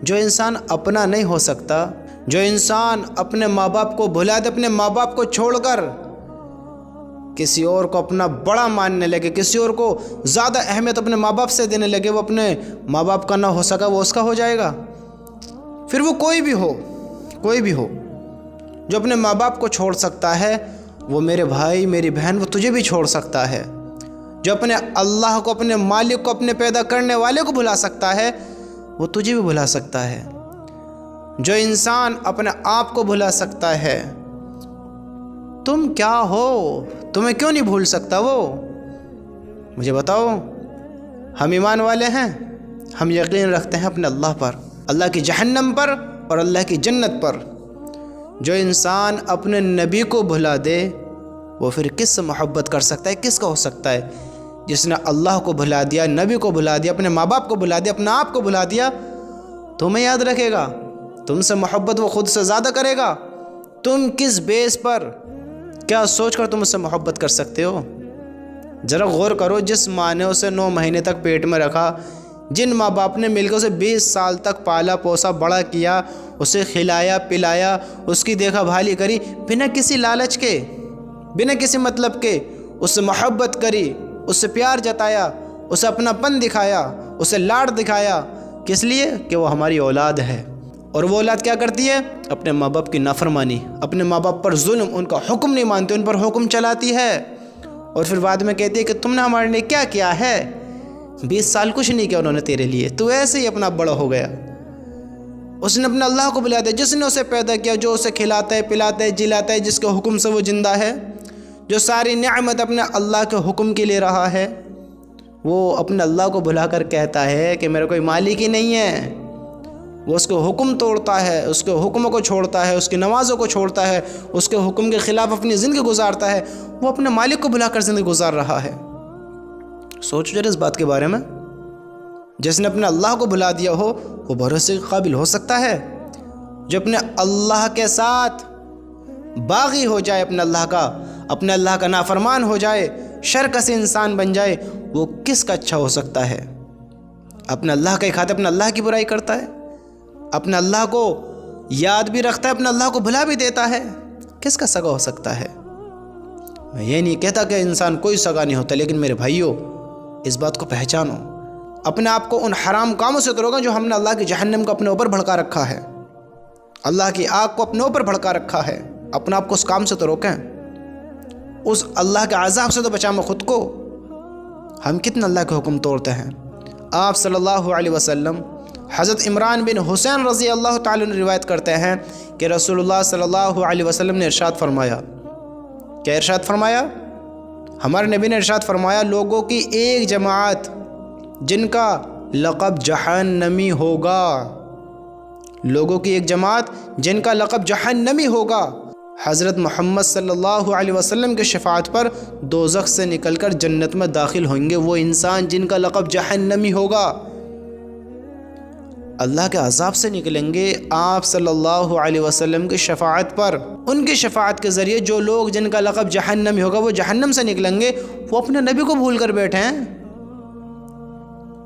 جو انسان اپنا نہیں ہو سکتا، جو انسان اپنے ماں باپ کو بھلا دے، اپنے ماں باپ کو چھوڑ کر کسی اور کو اپنا بڑا ماننے لگے، کسی اور کو زیادہ اہمیت اپنے ماں باپ سے دینے لگے، وہ اپنے ماں باپ کا نہ ہو سکا وہ اس کا ہو جائے گا۔ پھر وہ کوئی بھی ہو جو اپنے ماں باپ کو چھوڑ سکتا ہے، وہ میرے بھائی میری بہن وہ تجھے بھی چھوڑ سکتا ہے۔ جو اپنے اللہ کو، اپنے مالک کو، اپنے پیدا کرنے والے کو بھلا سکتا ہے، وہ تجھے بھی بھلا سکتا ہے۔ جو انسان اپنے آپ کو بھلا سکتا ہے، تم کیا ہو؟ تمہیں کیوں نہیں بھول سکتا وہ؟ مجھے بتاؤ۔ ہم ایمان والے ہیں، ہم یقین رکھتے ہیں اپنے اللہ پر، اللہ کی جہنم پر اور اللہ کی جنت پر۔ جو انسان اپنے نبی کو بھلا دے، وہ پھر کس سے محبت کر سکتا ہے، کس کا ہو سکتا ہے؟ جس نے اللہ کو بھلا دیا، نبی کو بھلا دیا، اپنے ماں باپ کو بھلا دیا، اپنے آپ کو بھلا دیا، تمہیں یاد رکھے گا؟ تم سے محبت وہ خود سے زیادہ کرے گا؟ تم کس بیس پر، کیا سوچ کر تم اس سے محبت کر سکتے ہو؟ ذرا غور کرو، جس ماں نے اسے 9 مہینے تک پیٹ میں رکھا، جن ماں باپ نے مل کر اسے 20 سال تک پالا پوسا بڑا کیا، اسے کھلایا پلایا، اس کی دیکھا بھالی کری، بنا کسی لالچ کے، بنا کسی مطلب کے، اس سے محبت کری، اس سے پیار جتایا، اسے اپنا پن دکھایا، اسے لاڈ دکھایا، کس لیے؟ کہ وہ ہماری اولاد ہے۔ اور وہ اولاد کیا کرتی ہے؟ اپنے ماں باپ کی نافرمانی، اپنے ماں باپ پر ظلم، ان کا حکم نہیں مانتی، ان پر حکم چلاتی ہے، اور پھر بعد میں کہتی ہے کہ تم نے ہمارے لیے کیا کیا ہے؟ 20 سال کچھ نہیں کیا انہوں نے تیرے لیے، تو ایسے ہی اپنا بڑا ہو گیا۔ اس نے اپنے اللہ کو بلا دیا، جس نے اسے پیدا کیا، جو اسے کھلاتا ہے پلاتا ہے جلاتا ہے، جس کے حکم سے وہ زندہ ہے، جو ساری نعمت اپنے اللہ کے حکم کے لیے رہا ہے، وہ اپنے اللہ کو بھلا کر کہتا ہے کہ میرا کوئی مالک ہی نہیں ہے۔ وہ اس کے حکم توڑتا ہے، اس کے حکموں کو چھوڑتا ہے، اس کی نمازوں کو چھوڑتا ہے، اس کے حکم کے خلاف اپنی زندگی گزارتا ہے، وہ اپنے مالک کو بھلا کر زندگی گزار رہا ہے۔ سوچو ذرا اس بات کے بارے میں۔ جس نے اپنے اللہ کو بھلا دیا ہو، وہ بھروسے کے قابل ہو سکتا ہے؟ جو اپنے اللہ کے ساتھ باغی ہو جائے، اپنے اللہ کا نافرمان ہو جائے، شرکس انسان بن جائے، وہ کس کا اچھا ہو سکتا ہے؟ اپنے اللہ کا ہی کھاتا ہے، اپنے اللہ کی برائی کرتا ہے، اپنے اللہ کو یاد بھی رکھتا ہے، اپنے اللہ کو بھلا بھی دیتا ہے، کس کا سگا ہو سکتا ہے؟ میں یہ نہیں کہتا کہ انسان کوئی سگا نہیں ہوتا، لیکن میرے بھائیوں، اس بات کو پہچانو، اپنے آپ کو ان حرام کاموں سے تو روکو جو ہم نے اللہ کی جہنم کو اپنے اوپر بھڑکا رکھا ہے، اللہ کی آگ کو اپنے اوپر بھڑکا رکھا ہے، اپنے آپ کو اس کام سے تو روکیں، اس اللہ کے عذاب سے تو بچائیں خود کو۔ ہم کتنا اللہ کے حکم توڑتے ہیں۔ آپ صلی اللہ علیہ وسلم، حضرت عمران بن حسین رضی اللہ تعالی عنہ روایت کرتے ہیں کہ رسول اللہ صلی اللہ علیہ وسلم نے ارشاد فرمایا، کیا ارشاد فرمایا؟ ہمارے نبی نے ارشاد فرمایا، لوگوں کی ایک جماعت جن کا لقب جہنمی ہوگا، لوگوں کی ایک جماعت جن کا لقب جہنمی ہوگا، حضرت محمد صلی اللہ علیہ وسلم کے شفاعت پر دوزخ سے نکل کر جنت میں داخل ہوئیں گے وہ انسان جن کا لقب جہنمی ہوگا، اللہ کے عذاب سے نکلیں گے آپ صلی اللہ علیہ وسلم کی شفاعت پر۔ ان کی شفاعت کے ذریعے جو لوگ جن کا لقب جہنمی ہوگا وہ جہنم سے نکلیں گے، وہ اپنے نبی کو بھول کر بیٹھے ہیں۔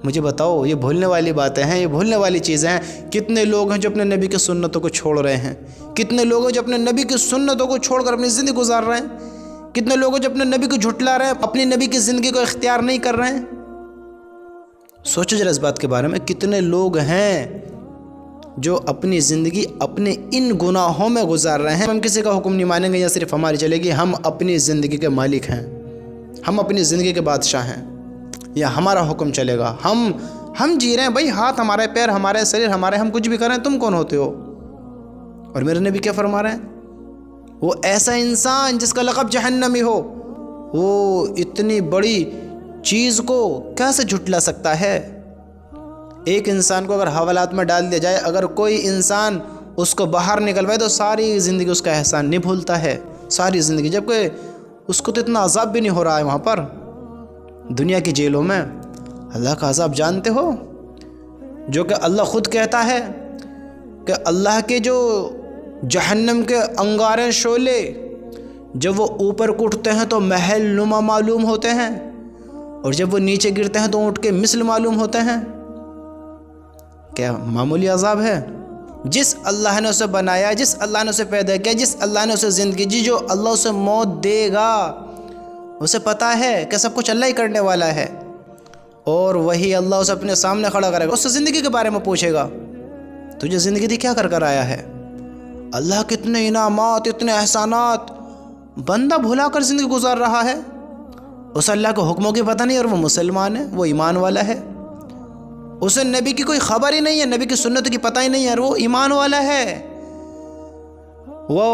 مجھے بتاؤ، یہ بھولنے والی باتیں ہیں، یہ بھولنے والی چیزیں ہیں۔ کتنے لوگ ہیں جو اپنے نبی کی سنتوں کو چھوڑ رہے ہیں، کتنے لوگ ہیں جو اپنے نبی کی سنتوں کو چھوڑ کر اپنی زندگی گزار رہے ہیں، کتنے لوگ ہیں جو اپنے نبی کو جھٹلا رہے ہیں، اپنی نبی کی زندگی کو اختیار نہیں کر رہے ہیں۔ سوچو ذرا اس بات کے بارے میں، کتنے لوگ ہیں جو اپنی زندگی اپنے ان گناہوں میں گزار رہے ہیں۔ ہم کسی کا حکم نہیں مانیں گے، یا صرف ہماری چلے گی، ہم اپنی زندگی کے مالک ہیں، ہم اپنی زندگی کے بادشاہ ہیں، یا ہمارا حکم چلے گا، ہم جی رہے ہیں بھائی، ہاتھ ہمارے، پیر ہمارے، شریر ہمارے، ہم کچھ بھی کریں، تم کون ہوتے ہو؟ اور میرے نبی کیا فرما رہے ہیں؟ وہ ایسا انسان جس کا لقب جہنمی ہو، وہ اتنی بڑی چیز کو کیسے جھٹلا سکتا ہے؟ ایک انسان کو اگر حوالات میں ڈال دیا جائے، اگر کوئی انسان اس کو باہر نکلوائے تو ساری زندگی اس کا احسان نہیں بھولتا ہے، ساری زندگی، جبکہ اس کو تو اتنا عذاب بھی نہیں ہو رہا ہے وہاں پر دنیا کی جیلوں میں۔ اللہ کا عذاب جانتے ہو، جو کہ اللہ خود کہتا ہے کہ اللہ کے جو جہنم کے انگارے شعلے جب وہ اوپر کو اٹھتے ہیں تو محل نما معلوم ہوتے ہیں، اور جب وہ نیچے گرتے ہیں تو اونٹ کے مثل معلوم ہوتے ہیں۔ کیا معمولی عذاب ہے؟ جس اللہ نے اسے بنایا، جس اللہ نے اسے پیدا کیا، جس اللہ نے اسے زندگی دی، جو اللہ اسے موت دے گا، اسے پتہ ہے کہ سب کچھ اللہ ہی کرنے والا ہے، اور وہی اللہ اسے اپنے سامنے کھڑا کرے گا، اس سے زندگی کے بارے میں پوچھے گا تجھے زندگی دی کیا کر آیا ہے؟ اللہ کتنے انعامات، اتنے احسانات، بندہ بھلا کر زندگی گزار رہا ہے، اسے اللہ کے حکموں کی پتہ نہیں، اور وہ مسلمان ہے، وہ ایمان والا ہے، اسے نبی کی کوئی خبر ہی نہیں ہے، نبی کی سنت کی پتہ ہی نہیں ہے، اور وہ ایمان والا ہے، وہ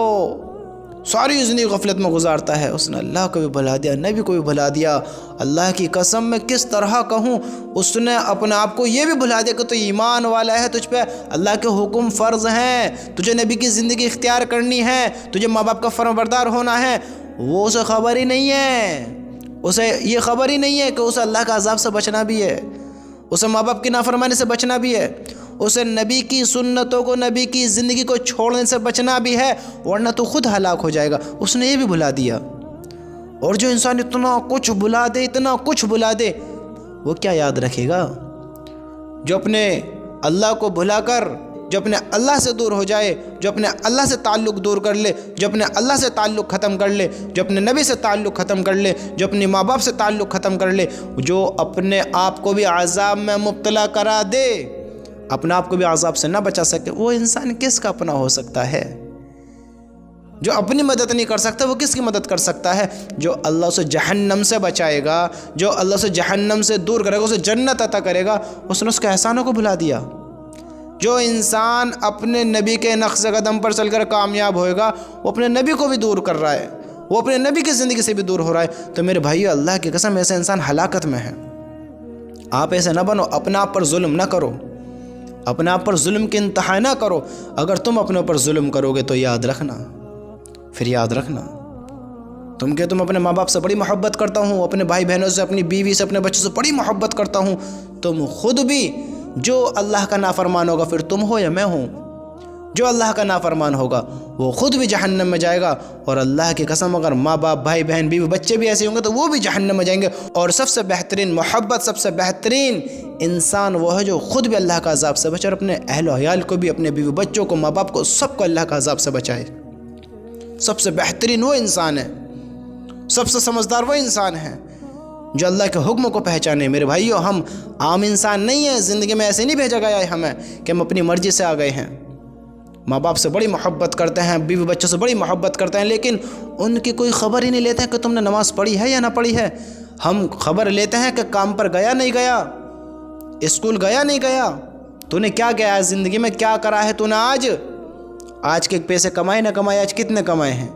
ساری زندگی غفلت میں گزارتا ہے، اس نے اللہ کو بھی بھلا دیا، نبی کو بھی بھلا دیا۔ اللہ کی قسم میں کس طرح کہوں، اس نے اپنے آپ کو یہ بھی بھلا دیا کہ تو ایمان والا ہے، تجھ پہ اللہ کے حکم فرض ہیں، تجھے نبی کی زندگی اختیار کرنی ہے، تجھے ماں باپ کا فرمانبردار ہونا ہے، وہ اسے خبر ہی نہیں ہے، اسے یہ خبر ہی نہیں ہے کہ اسے اللہ کا عذاب سے بچنا بھی ہے، اسے ماں باپ کی نافرمانی سے بچنا بھی ہے، اسے نبی کی سنتوں کو، نبی کی زندگی کو چھوڑنے سے بچنا بھی ہے، ورنہ تو خود ہلاک ہو جائے گا، اس نے یہ بھی بھلا دیا۔ اور جو انسان اتنا کچھ بھلا دے، اتنا کچھ بھلا دے، وہ کیا یاد رکھے گا؟ جو اپنے اللہ کو بھلا کر، جو اپنے اللہ سے دور ہو جائے، جو اپنے اللہ سے تعلق دور کر لے، جو اپنے اللہ سے تعلق ختم کر لے، جو اپنے نبی سے تعلق ختم کر لے، جو اپنے ماں باپ سے تعلق ختم کر لے، جو اپنے آپ کو بھی عذاب میں مبتلا کرا دے، اپنے آپ کو بھی عذاب سے نہ بچا سکے، وہ انسان کس کا اپنا ہو سکتا ہے؟ جو اپنی مدد نہیں کر سکتا وہ کس کی مدد کر سکتا ہے؟ جو اللہ سے جہنم سے بچائے گا، جو اللہ سے جہنم سے دور کرے گا، اسے جنت عطا کرے گا، اس نے اس کے احسانوں کو بھلا دیا۔ جو انسان اپنے نبی کے نقش قدم پر چل کر کامیاب ہوئے گا، وہ اپنے نبی کو بھی دور کر رہا ہے، وہ اپنے نبی کی زندگی سے بھی دور ہو رہا ہے، تو میرے بھائیو اللہ کی قسم ایسے انسان ہلاکت میں ہے۔ آپ ایسے نہ بنو، اپنے آپ پر ظلم نہ کرو، اپنے آپ پر ظلم کی انتہا نہ کرو۔ اگر تم اپنے اوپر ظلم کرو گے تو یاد رکھنا، پھر یاد رکھنا تم اپنے ماں باپ سے بڑی محبت کرتا ہوں، اپنے بھائی بہنوں سے، اپنی بیوی سے، اپنے بچوں سے بڑی محبت کرتا ہوں، تم خود بھی جو اللہ کا نافرمان ہوگا، پھر تم ہو یا میں ہوں، جو اللہ کا نافرمان ہوگا وہ خود بھی جہنم میں جائے گا، اور اللہ کی قسم اگر ماں باپ، بھائی بہن، بیوی، بچے بھی ایسے ہوں گے تو وہ بھی جہنم میں جائیں گے۔ اور سب سے بہترین محبت، سب سے بہترین انسان وہ ہے جو خود بھی اللہ کا عذاب سے بچے، اور اپنے اہل و عیال کو بھی، اپنے بیوی بچوں کو، ماں باپ کو، سب کو اللہ کا عذاب سے بچائے۔ سب سے بہترین وہ انسان ہے، سب سے سمجھدار وہ انسان ہے جو اللہ کے حکم کو پہچانے۔ میرے بھائیو، ہم عام انسان نہیں ہیں، زندگی میں ایسے نہیں بھیجا گیا ہے ہمیں کہ ہم اپنی مرضی سے آ گئے ہیں۔ ماں باپ سے بڑی محبت کرتے ہیں، بیوی بچوں سے بڑی محبت کرتے ہیں، لیکن ان کی کوئی خبر ہی نہیں لیتے ہیں کہ تم نے نماز پڑھی ہے یا نہ پڑھی ہے۔ ہم خبر لیتے ہیں کہ کام پر گیا نہیں گیا، اسکول گیا نہیں گیا، تو نے کیا کیا ہے زندگی میں، کیا کرا ہے تو نے آج کے پیسے کمائے نہ کمائے، آج کتنے کمائے ہیں،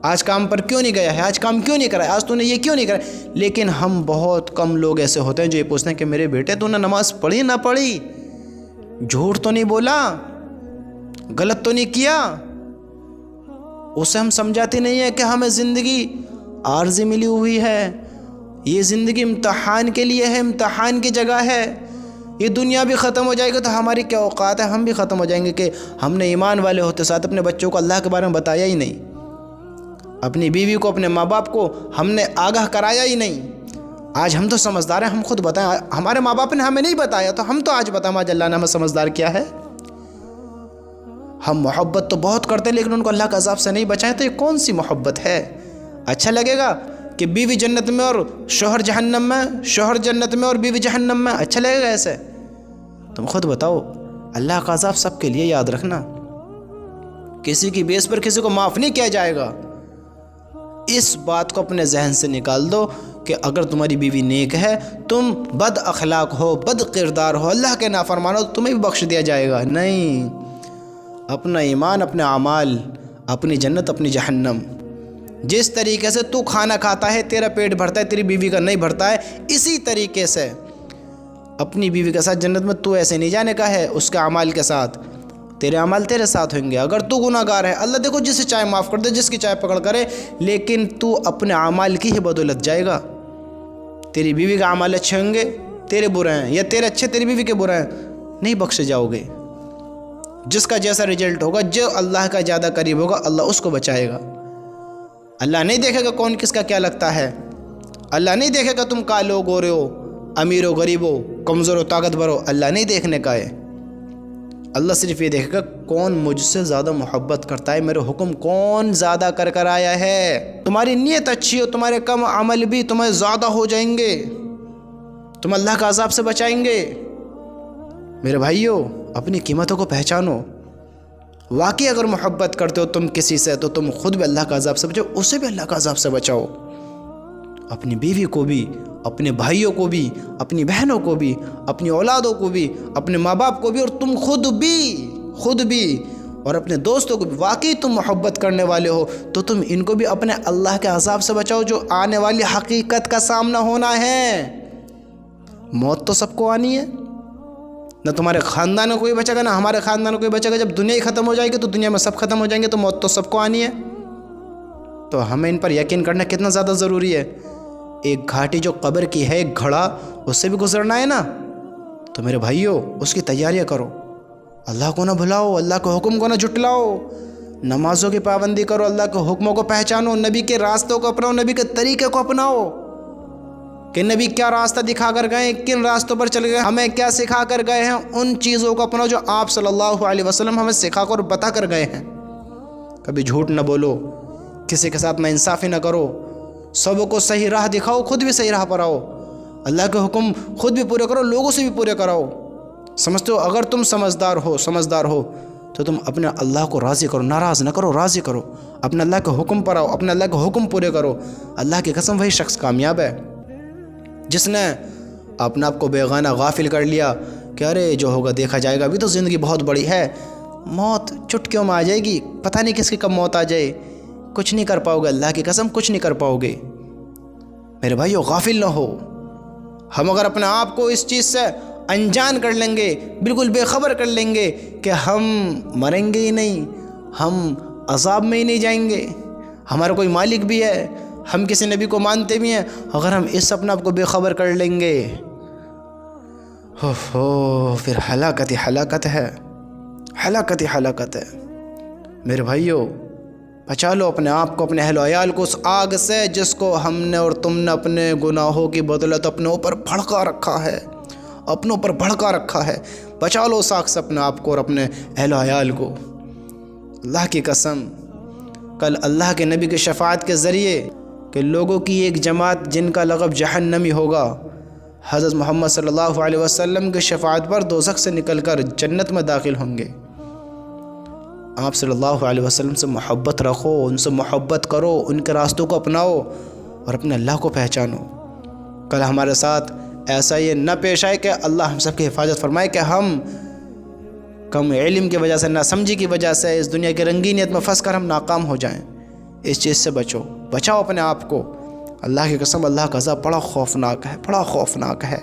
آج کام پر کیوں نہیں گیا ہے، آج کام کیوں نہیں کرا ہے، آج تو نے یہ کیوں نہیں کرا۔ لیکن ہم بہت کم لوگ ایسے ہوتے ہیں جو یہ پوچھتے ہیں کہ میرے بیٹے تو نے نماز پڑھی نہ پڑھی، جھوٹ تو نہیں بولا، غلط تو نہیں کیا۔ اسے ہم سمجھاتے نہیں ہیں کہ ہمیں زندگی عارضی ملی ہوئی ہے، یہ زندگی امتحان کے لیے ہے، امتحان کی جگہ ہے، یہ دنیا بھی ختم ہو جائے گی تو ہماری کیا اوقات ہے، ہم بھی ختم ہو جائیں گے کہ ہم نے ایمان والے ہوتے ساتھ اپنے بچوں کو اللہ کے بارے میں بتایا ہی نہیں، اپنی بیوی کو، اپنے ماں باپ کو ہم نے آگاہ کرایا ہی نہیں۔ آج ہم تو سمجھدار ہیں، ہم خود بتائیں، ہمارے ماں باپ نے ہمیں نہیں بتایا تو ہم تو آج بتائیں آج اللہ نے ہمیں سمجھدار کیا ہے۔ ہم محبت تو بہت کرتے ہیں لیکن ان کو اللہ کے عذاب سے نہیں بچائیں تو یہ کون سی محبت ہے؟ اچھا لگے گا کہ بیوی جنت میں اور شوہر جہنم میں، شوہر جنت میں اور بیوی جہنم میں؟ اچھا لگے گا ایسے؟ تم خود بتاؤ۔ اللہ کا عذاب سب کے لیے، یاد رکھنا، کسی کی بیس پر کسی کو معاف نہیں کیا جائے گا۔ اس بات کو اپنے ذہن سے نکال دو کہ اگر تمہاری بیوی نیک ہے، تم بد اخلاق ہو، بد کردار ہو، اللہ کے نافرمان ہو، تو تمہیں بھی بخش دیا جائے گا؟ نہیں، اپنا ایمان، اپنے اعمال، اپنی جنت، اپنی جہنم۔ جس طریقے سے تو کھانا کھاتا ہے تیرا پیٹ بھرتا ہے، تیری بیوی کا نہیں بھرتا ہے، اسی طریقے سے اپنی بیوی کے ساتھ جنت میں تو ایسے نہیں جانے کا ہے، اس کے اعمال کے ساتھ، تیرے اعمال تیرے ساتھ ہوئیں گے۔ اگر تو گناہ گار ہے، اللہ دیکھو جسے چاہے معاف کر دے، جس کی چاہے پکڑ کرے، لیکن تو اپنے اعمال کی ہی بدولت جائے گا۔ تیری بیوی کا اعمال اچھے ہوں گے، تیرے برے ہیں، یا تیرے اچھے تیری بیوی کے برے ہیں، نہیں بخشے جاؤ گے۔ جس کا جیسا رزلٹ ہوگا، جو اللہ کا زیادہ قریب ہوگا، اللہ اس کو بچائے گا۔ اللہ نہیں دیکھے گا کون کس کا کیا لگتا ہے، اللہ نہیں دیکھے گا تم کالے ہو گورے ہو، امیر ہو غریب ہو، کمزور ہو طاقتور ہو، اللہ نہیں دیکھنے کا ہے۔ اللہ صرف یہ دیکھے گا کون مجھ سے زیادہ محبت کرتا ہے، میرے حکم کون زیادہ کر آیا ہے۔ تمہاری نیت اچھی ہو، تمہارے کم عمل بھی تمہیں زیادہ ہو جائیں گے، تم اللہ کا عذاب سے بچائیں گے۔ میرے بھائیو، اپنی قیمتوں کو پہچانو۔ واقعی اگر محبت کرتے ہو تم کسی سے تو تم خود بھی اللہ کا عذاب سے بچاؤ، اسے بھی اللہ کا عذاب سے بچاؤ، اپنی بیوی کو بھی، اپنے بھائیوں کو بھی، اپنی بہنوں کو بھی، اپنی اولادوں کو بھی، اپنے ماں باپ کو بھی، اور تم خود بھی اور اپنے دوستوں کو بھی۔ واقعی تم محبت کرنے والے ہو تو تم ان کو بھی اپنے اللہ کے عذاب سے بچاؤ، جو آنے والی حقیقت کا سامنا ہونا ہے۔ موت تو سب کو آنی ہے، نہ تمہارے خاندان میں کوئی بچے گا، نہ ہمارے خاندان میں کوئی بچے گا۔ جب دنیا ہی ختم ہو جائے گی تو دنیا میں سب ختم ہو جائیں گے، تو موت تو سب کو آنی ہے۔ تو ہمیں ان پر یقین کرنا کتنا زیادہ ضروری ہے۔ ایک گھاٹی جو قبر کی ہے، ایک گھڑا، اس سے بھی گزرنا ہے نا، تو میرے بھائیوں اس کی تیاریاں کرو۔ اللہ کو نہ بھلاؤ، اللہ کے حکم کو نہ جھٹلاؤ، نمازوں کی پابندی کرو، اللہ کے حکموں کو پہچانو، نبی کے راستوں کو اپناؤ، نبی کے طریقے کو اپناؤ کہ نبی کیا راستہ دکھا کر گئے، کن راستوں پر چل گئے، ہمیں کیا سکھا کر گئے ہیں، ان چیزوں کو اپناؤ جو آپ صلی اللہ علیہ وسلم ہمیں سکھا کر بتا کر گئے ہیں۔ کبھی جھوٹ نہ بولو، کسی کے ساتھ ناانصافی نہ کرو، سب کو صحیح راہ دکھاؤ، خود بھی صحیح راہ پر آؤ، اللہ کے حکم خود بھی پورے کرو، لوگوں سے بھی پورے کراؤ۔ سمجھتے ہو اگر تم سمجھدار ہو تو تم اپنے اللہ کو راضی کرو، ناراض نہ کرو، راضی کرو، اپنے اللہ کے حکم پر آؤ، اپنے اللہ کے حکم پورے کرو۔ اللہ کی قسم وہی شخص کامیاب ہے جس نے اپنے آپ کو بیگانہ غافل کر لیا کہ ارے جو ہوگا دیکھا جائے گا، ابھی تو زندگی بہت بڑی ہے، موت چٹکیوں میں آ جائے گی، پتہ نہیں کس کی کب موت آ جائے، کچھ نہیں کر پاؤ گے، اللہ کی قسم کچھ نہیں کر پاؤ گے۔ میرے بھائیو غافل نہ ہو۔ ہم اگر اپنے آپ کو اس چیز سے انجان کر لیں گے، بالکل بے خبر کر لیں گے کہ ہم مریں گے ہی نہیں، ہم عذاب میں ہی نہیں جائیں گے، ہمارا کوئی مالک بھی ہے، ہم کسی نبی کو مانتے بھی ہیں، اگر ہم اس اپنے آپ کو بے خبر کر لیں گے، پھر ہلاکت ہی ہلاکت ہے، ہلاکت ہی ہلاکت ہے۔ میرے بھائیو بچا لو اپنے آپ کو، اپنے اہل و عیال کو اس آگ سے جس کو ہم نے اور تم نے اپنے گناہوں کی بدولت اپنے اوپر بھڑکا رکھا ہے، اپنے اوپر بھڑکا رکھا ہے۔ بچا لو اس آگ سے اپنے آپ کو اور اپنے اہل و عیال کو۔ اللہ کی قسم کل اللہ کے نبی کی شفاعت کے ذریعے کہ لوگوں کی ایک جماعت جن کا لقب جہنمی ہوگا، حضرت محمد صلی اللہ علیہ وسلم کی شفاعت پر دوزخ سے نکل کر جنت میں داخل ہوں گے۔ آپ صلی اللہ علیہ وسلم سے محبت رکھو، ان سے محبت کرو، ان کے راستوں کو اپناؤ اور اپنے اللہ کو پہچانو۔ کل ہمارے ساتھ ایسا یہ نہ پیش آئے کہ اللہ ہم سب کی حفاظت فرمائے کہ ہم کم علم کی وجہ سے، ناسمجھی کی وجہ سے اس دنیا کی رنگینیت میں پھنس کر ہم ناکام ہو جائیں۔ اس چیز سے بچاؤ اپنے آپ کو۔ اللہ کی قسم اللہ کا عذاب بڑا خوفناک ہے، بڑا خوفناک ہے۔